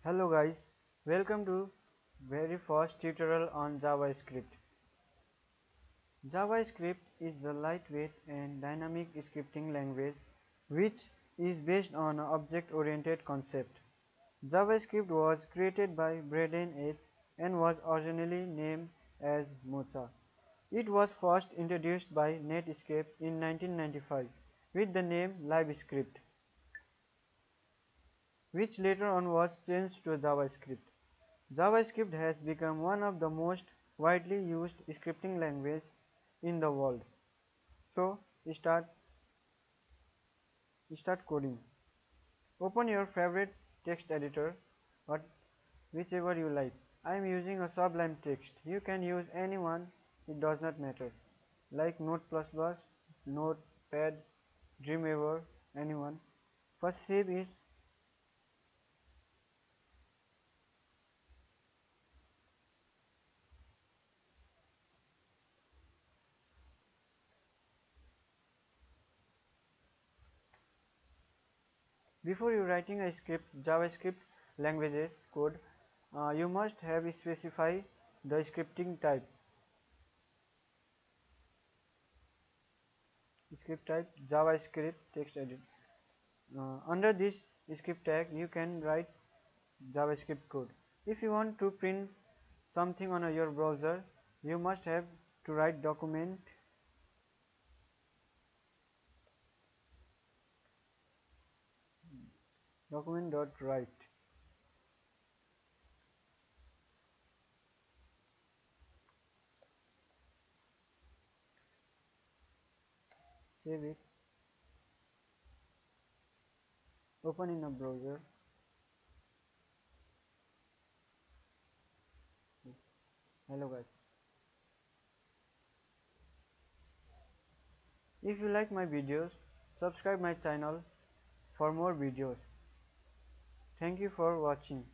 Hello guys, welcome to very first tutorial on JavaScript. JavaScript is a lightweight and dynamic scripting language which is based on an object-oriented concept. JavaScript was created by Braden H. and was originally named as Mocha. It was first introduced by Netscape in 1995 with the name LiveScript, which later on was changed to JavaScript. JavaScript has become one of the most widely used scripting languages in the world. So start coding. Open your favorite text editor or whichever you like. I am using a Sublime Text. You can use any one, it does not matter. Like Node++, Notepad, Dreamweaver, anyone. First save is before you writing a script, JavaScript languages code, you must have specify the scripting type. Script type JavaScript text edit. Under this script tag, you can write JavaScript code. If you want to print something on your browser, you must have to write document.write. Save it. Open in a browser. Hello guys. If you like my videos, subscribe my channel for more videos. Thank you for watching.